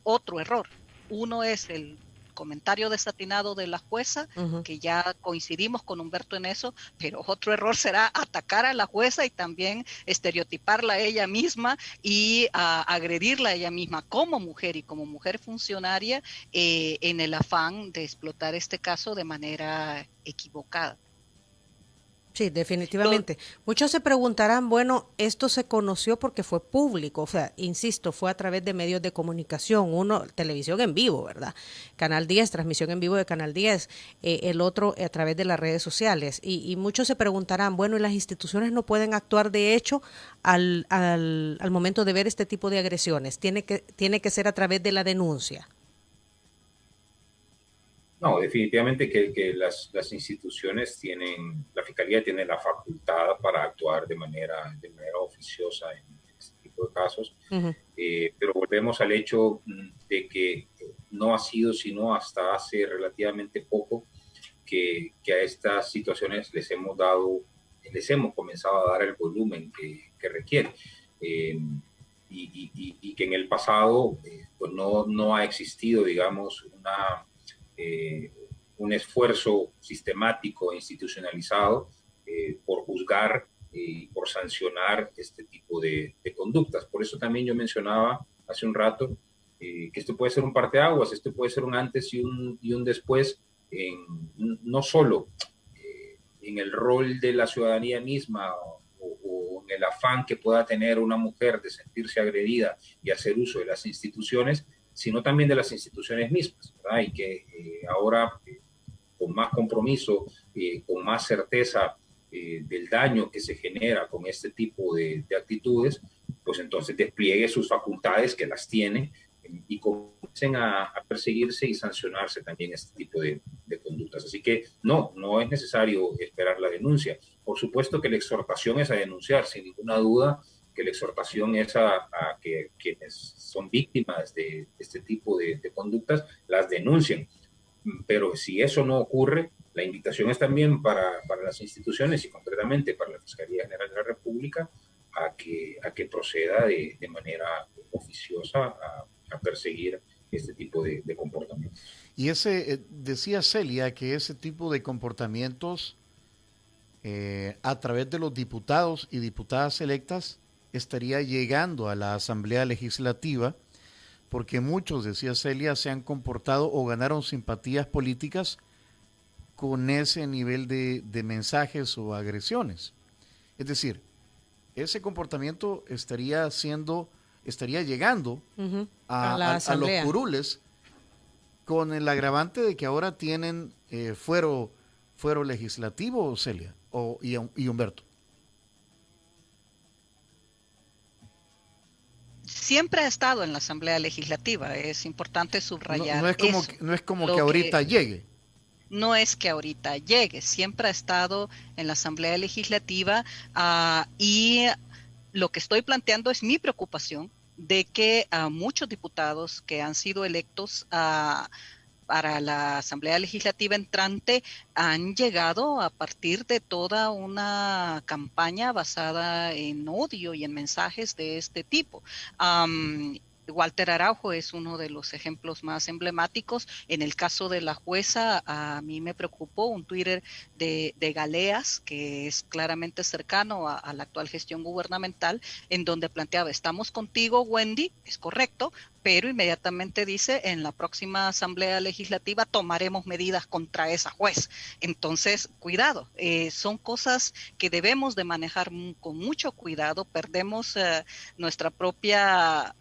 otro error. Uno es el comentario desatinado de la jueza, que ya coincidimos con Humberto en eso, pero otro error será atacar a la jueza y también estereotiparla a ella misma y agredirla a ella misma como mujer y como mujer funcionaria en el afán de explotar este caso de manera equivocada. Sí, definitivamente. Muchos se preguntarán, bueno, esto se conoció porque fue público, o sea, insisto, fue a través de medios de comunicación, uno, televisión en vivo, ¿verdad? Canal 10, transmisión en vivo de Canal 10, el otro a través de las redes sociales. Y muchos se preguntarán, bueno, ¿y las instituciones no pueden actuar de hecho al momento de ver este tipo de agresiones? ¿Tiene que ser a través de la denuncia? No, definitivamente que las instituciones la Fiscalía tiene la facultad para actuar de manera oficiosa en este tipo de casos, pero volvemos al hecho de que no ha sido sino hasta hace relativamente poco que a estas situaciones les hemos comenzado a dar el volumen que requiere. Y que en el pasado pues no ha existido, digamos, un esfuerzo sistemático e institucionalizado por juzgar y por sancionar este tipo de conductas. Por eso también yo mencionaba hace un rato que esto puede ser un parteaguas, esto puede ser un antes y un después, no solo en el rol de la ciudadanía misma o en el afán que pueda tener una mujer de sentirse agredida y hacer uso de las instituciones, sino también de las instituciones mismas, ¿verdad? Y que ahora, con más compromiso, con más certeza del daño que se genera con este tipo de actitudes, pues entonces despliegue sus facultades, que las tiene, y comience a perseguirse y sancionarse también este tipo de conductas. Así que no es necesario esperar la denuncia. Por supuesto que la exhortación es a denunciar, sin ninguna duda que la exhortación es a que quienes son víctimas de este tipo de conductas las denuncien. Pero si eso no ocurre, la invitación es también para las instituciones y concretamente para la Fiscalía General de la República a que proceda de manera oficiosa a perseguir este tipo de comportamientos. Y decía Celia que ese tipo de comportamientos a través de los diputados y diputadas electas estaría llegando a la Asamblea Legislativa, porque muchos, decía Celia, se han comportado o ganaron simpatías políticas con ese nivel de mensajes o agresiones. Es decir, ese comportamiento estaría llegando a los curules, con el agravante de que ahora tienen fuero legislativo, Celia y Humberto. Siempre ha estado en la Asamblea Legislativa, es importante subrayar. No es como que ahorita llegue. No es que ahorita llegue, siempre ha estado en la Asamblea Legislativa y lo que estoy planteando es mi preocupación de que muchos diputados que han sido electos para la Asamblea Legislativa entrante han llegado a partir de toda una campaña basada en odio y en mensajes de este tipo. Walter Araujo es uno de los ejemplos más emblemáticos. En el caso de la jueza, a mí me preocupó un Twitter de Galeas, que es claramente cercano a la actual gestión gubernamental, en donde planteaba, estamos contigo, Wendy, es correcto, pero inmediatamente dice, en la próxima Asamblea Legislativa tomaremos medidas contra esa juez. Entonces, cuidado, son cosas que debemos de manejar con mucho cuidado, perdemos nuestra propia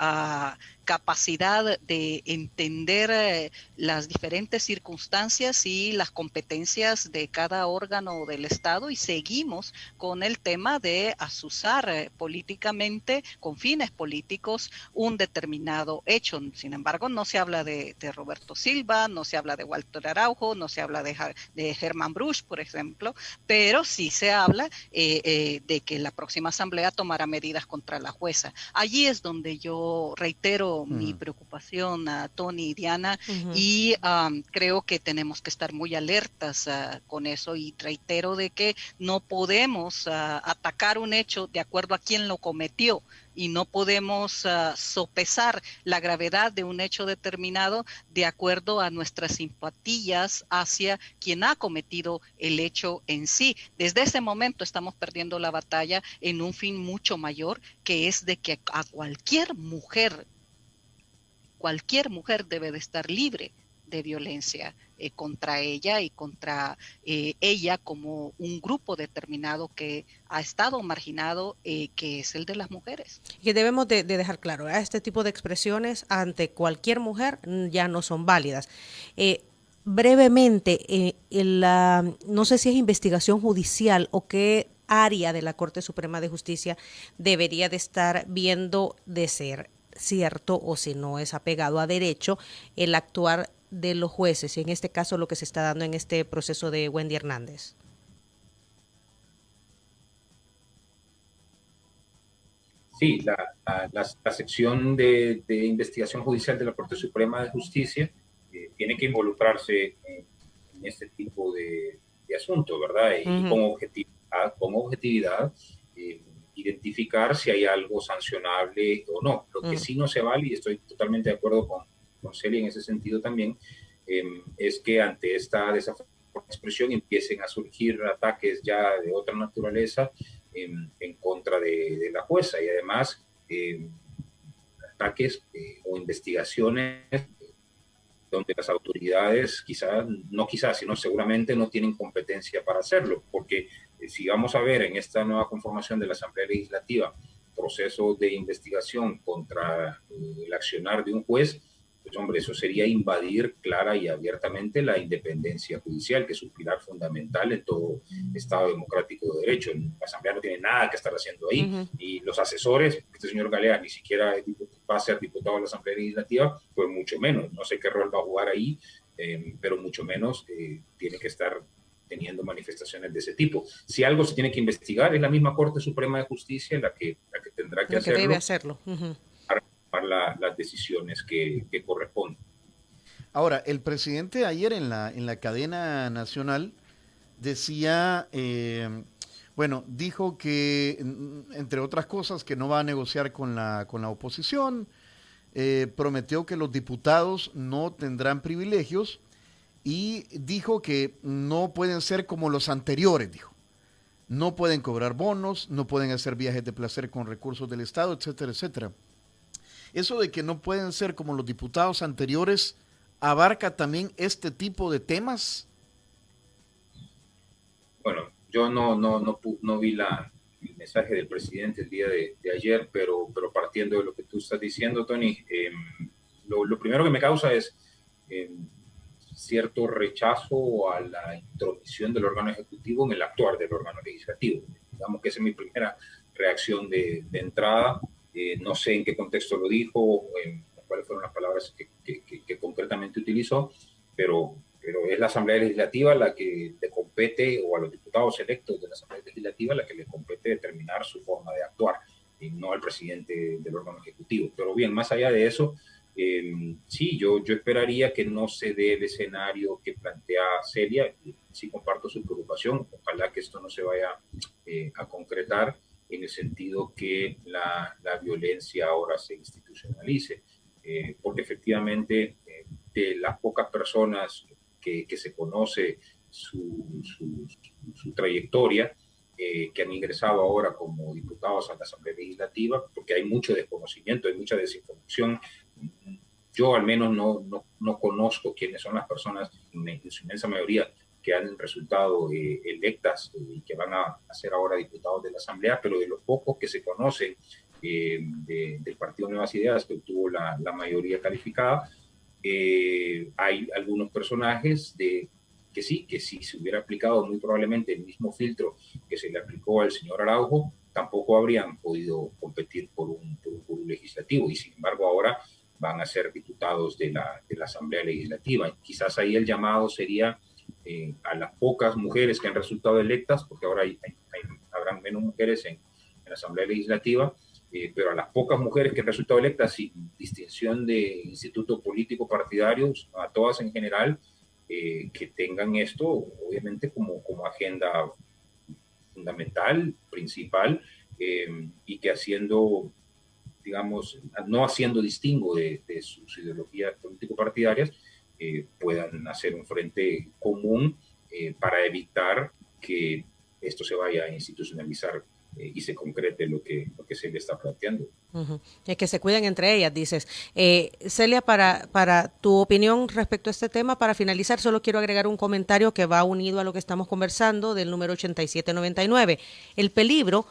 capacidad de entender las diferentes circunstancias y las competencias de cada órgano del Estado y seguimos con el tema de azuzar políticamente, con fines políticos, un determinado hecho. Sin embargo, no se habla de Roberto Silva, no se habla de Walter Araujo, no se habla de Germán Bruch, por ejemplo, pero sí se habla de que la próxima asamblea tomará medidas contra la jueza. Allí es donde yo reitero mi preocupación a Tony y Diana y creo que tenemos que estar muy alertas con eso y reitero de que no podemos atacar un hecho de acuerdo a quién lo cometió y no podemos sopesar la gravedad de un hecho determinado de acuerdo a nuestras simpatías hacia quien ha cometido el hecho en sí. Desde ese momento estamos perdiendo la batalla en un fin mucho mayor, que es de que a cualquier mujer debe de estar libre de violencia contra ella y contra ella como un grupo determinado que ha estado marginado, que es el de las mujeres. Que debemos de dejar claro, este tipo de expresiones ante cualquier mujer ya no son válidas. Brevemente, no sé si es investigación judicial o qué área de la Corte Suprema de Justicia debería de estar viendo de ser cierto o si no es apegado a derecho el actuar de los jueces, y en este caso lo que se está dando en este proceso de Wendy Hernández. Sí, la sección de investigación judicial de la Corte Suprema de Justicia tiene que involucrarse en este tipo de asuntos, ¿verdad? Y con objetividad identificar si hay algo sancionable o no. Lo que sí no se vale, y estoy totalmente de acuerdo con Celia en ese sentido también, es que ante esta desafortunada expresión empiecen a surgir ataques ya de otra naturaleza en contra de la jueza y además ataques o investigaciones donde las autoridades sino seguramente no tienen competencia para hacerlo, porque si vamos a ver en esta nueva conformación de la Asamblea Legislativa procesos de investigación contra el accionar de un juez, pues hombre, eso sería invadir clara y abiertamente la independencia judicial, que es un pilar fundamental en todo Estado democrático de derecho. La Asamblea no tiene nada que estar haciendo ahí, y los asesores, este señor Galea ni siquiera va a ser diputado de la Asamblea Legislativa, pues mucho menos, no sé qué rol va a jugar ahí, pero mucho menos tiene que estar teniendo manifestaciones de ese tipo. Si algo se tiene que investigar, es la misma Corte Suprema de Justicia la que tendrá que hacerlo. Debe hacerlo. Para tomar las decisiones que corresponden. Ahora, el presidente ayer en la cadena nacional decía, dijo que, entre otras cosas, que no va a negociar con la oposición, prometió que los diputados no tendrán privilegios y dijo que no pueden ser como los anteriores, dijo. No pueden cobrar bonos, no pueden hacer viajes de placer con recursos del Estado, etcétera, etcétera. Eso de que no pueden ser como los diputados anteriores, ¿abarca también este tipo de temas? Bueno, yo no vi el mensaje del presidente el día de ayer, pero partiendo de lo que tú estás diciendo, Tony, lo primero que me causa es cierto rechazo a la intromisión del órgano ejecutivo en el actuar del órgano legislativo. Digamos que esa es mi primera reacción de entrada. No sé en qué contexto lo dijo, cuáles fueron las palabras que concretamente utilizó, pero es la Asamblea Legislativa la que le compete, o a los diputados electos de la Asamblea Legislativa, la que le compete determinar su forma de actuar, y no al presidente del órgano ejecutivo. Pero bien, más allá de eso, sí, yo esperaría que no se dé el escenario que plantea Celia. Sí comparto su preocupación, ojalá que esto no se vaya a concretar, en el sentido que la violencia ahora se institucionalice, porque efectivamente de las pocas personas que se conoce su trayectoria, que han ingresado ahora como diputados a la Asamblea Legislativa, porque hay mucho desconocimiento, hay mucha desinformación. Yo al menos no conozco quiénes son las personas, en su inmensa mayoría, que han resultado electas y que van a ser ahora diputados de la Asamblea, pero de los pocos que se conocen del Partido Nuevas Ideas, que obtuvo la mayoría calificada, hay algunos personajes que si se hubiera aplicado muy probablemente el mismo filtro que se le aplicó al señor Araujo, tampoco habrían podido competir por un legislativo, y sin embargo ahora van a ser diputados de la Asamblea Legislativa. Quizás ahí el llamado sería a las pocas mujeres que han resultado electas, porque ahora habrán menos mujeres en la Asamblea Legislativa, pero a las pocas mujeres que han resultado electas, sin distinción de instituto político partidario, a todas en general, que tengan esto obviamente como agenda fundamental, principal, y que no haciendo distingo de sus ideologías político-partidarias, puedan hacer un frente común para evitar que esto se vaya a institucionalizar y se concrete lo que se le está planteando. Es que se cuiden entre ellas, dices. Celia, para tu opinión respecto a este tema, para finalizar, solo quiero agregar un comentario que va unido a lo que estamos conversando del número 8799. El peligro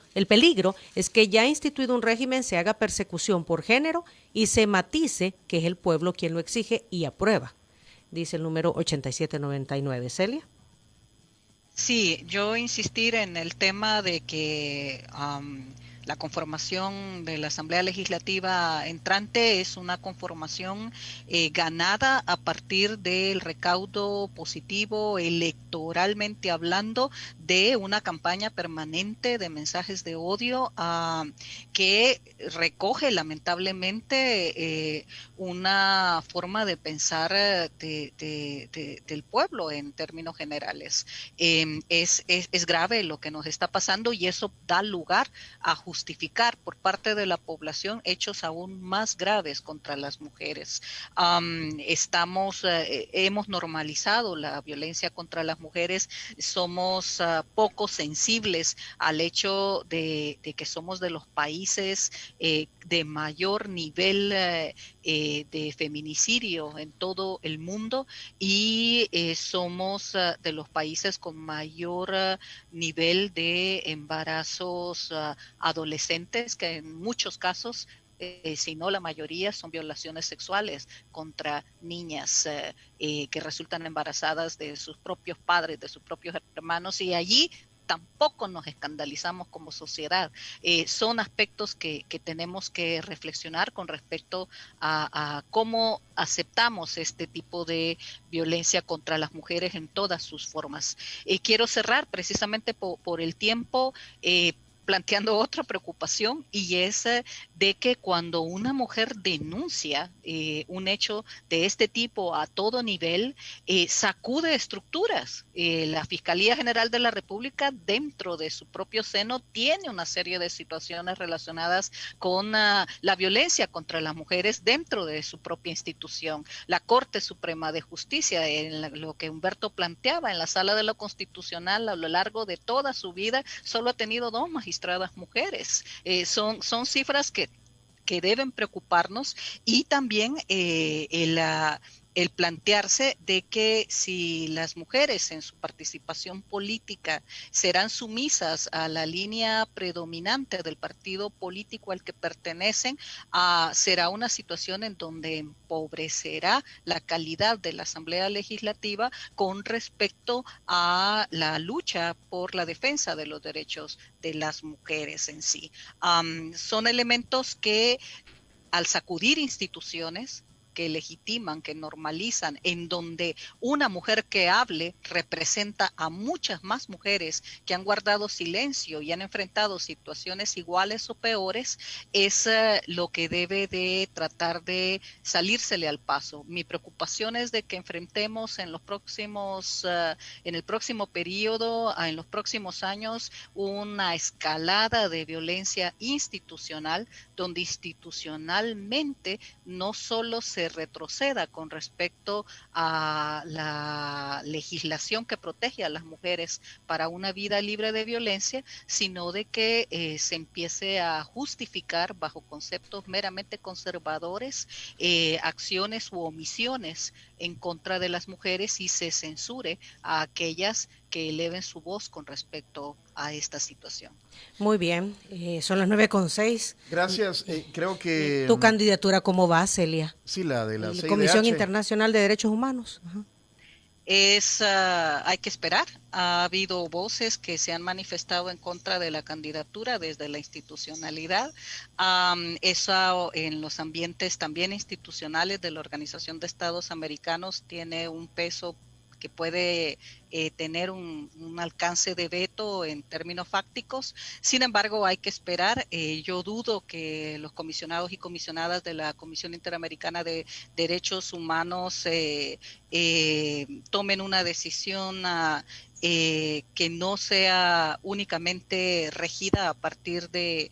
es que ya instituido un régimen se haga persecución por género y se matice que es el pueblo quien lo exige y aprueba, dice el número 8799. Celia. Sí, yo insistir en el tema de que la conformación de la Asamblea Legislativa entrante es una conformación ganada a partir del recaudo positivo, electoralmente hablando, de una campaña permanente de mensajes de odio que recoge lamentablemente una forma de pensar del pueblo en términos generales. Es grave lo que nos está pasando, y eso da lugar a justificar por parte de la población hechos aún más graves contra las mujeres. Hemos normalizado la violencia contra las mujeres, somos poco sensibles al hecho de que somos de los países de mayor nivel de feminicidio en todo el mundo, y somos de los países con mayor nivel de embarazos adolescentes, que en muchos casos si no la mayoría, son violaciones sexuales contra niñas que resultan embarazadas de sus propios padres, de sus propios hermanos, y allí tampoco nos escandalizamos como sociedad. Son aspectos que tenemos que reflexionar con respecto a cómo aceptamos este tipo de violencia contra las mujeres en todas sus formas. Quiero cerrar precisamente por el tiempo, planteando otra preocupación, y es de que cuando una mujer denuncia un hecho de este tipo a todo nivel, sacude estructuras. La Fiscalía General de la República, dentro de su propio seno, tiene una serie de situaciones relacionadas con la violencia contra las mujeres dentro de su propia institución. La Corte Suprema de Justicia, en lo que Humberto planteaba, en la Sala de lo Constitucional, a lo largo de toda su vida, solo ha tenido 2 magistradas mujeres. Son cifras que deben preocuparnos, y también el plantearse de que si las mujeres en su participación política serán sumisas a la línea predominante del partido político al que pertenecen, será una situación en donde empobrecerá la calidad de la Asamblea Legislativa con respecto a la lucha por la defensa de los derechos de las mujeres en sí. Son elementos que, al sacudir instituciones que legitiman, que normalizan, en donde una mujer que hable representa a muchas más mujeres que han guardado silencio y han enfrentado situaciones iguales o peores, es lo que debe de tratar de salírsele al paso. Mi preocupación es de que enfrentemos en el próximo periodo, en los próximos años, una escalada de violencia institucional, donde institucionalmente no solo se retroceda con respecto a la legislación que protege a las mujeres para una vida libre de violencia, sino de que se empiece a justificar bajo conceptos meramente conservadores acciones u omisiones en contra de las mujeres, y se censure a aquellas que eleven su voz con respecto a esta situación. Muy bien, son las 9:06. Gracias, creo que... ¿Tu candidatura cómo va, Celia? Sí, la de la CIDH. Comisión Internacional de Derechos Humanos. Ajá. Hay que esperar. Ha habido voces que se han manifestado en contra de la candidatura desde la institucionalidad. Eso en los ambientes también institucionales de la Organización de Estados Americanos tiene un peso que puede tener un alcance de veto en términos fácticos. Sin embargo, hay que esperar. Yo dudo que los comisionados y comisionadas de la Comisión Interamericana de Derechos Humanos tomen una decisión que no sea únicamente regida a partir de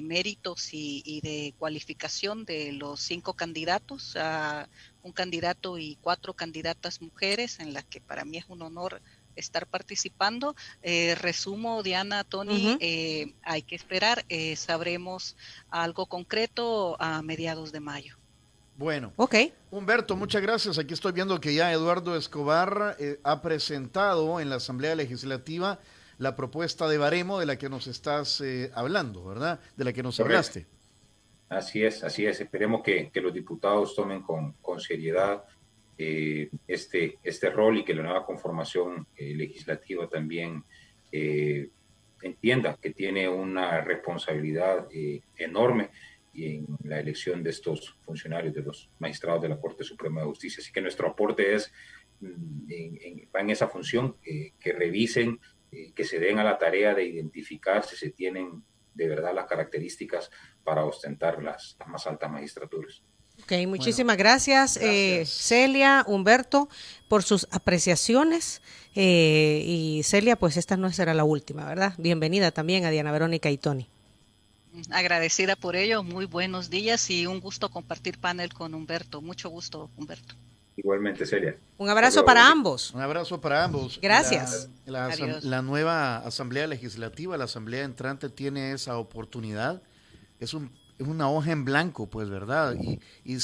méritos y de cualificación de los 5 candidatos, un candidato y 4 candidatas mujeres, en las que para mí es un honor estar participando. Resumo, Diana, Tony, hay que esperar, sabremos algo concreto a mediados de mayo. Bueno, okay. Humberto, muchas gracias. Aquí estoy viendo que ya Eduardo Escobar ha presentado en la Asamblea Legislativa la propuesta de baremo de la que nos estás hablando, ¿verdad? De la que nos hablaste. Así es. Esperemos que los diputados tomen con seriedad este rol, y que la nueva conformación legislativa también entienda que tiene una responsabilidad enorme en la elección de estos funcionarios, de los magistrados de la Corte Suprema de Justicia. Así que nuestro aporte va en esa función, que revisen, que se den a la tarea de identificar si se tienen de verdad las características para ostentar las más altas magistraturas. Ok, muchísimas gracias. Celia, Humberto, por sus apreciaciones. Y Celia, pues esta no será la última, ¿verdad? Bienvenida también a Diana Verónica y Tony. Agradecida por ello, muy buenos días y un gusto compartir panel con Humberto. Mucho gusto, Humberto. Igualmente, Celia. Un abrazo para ambos. Un abrazo para ambos. Gracias. La nueva Asamblea Legislativa, la Asamblea entrante, tiene esa oportunidad. Es una hoja en blanco, pues, ¿verdad? Y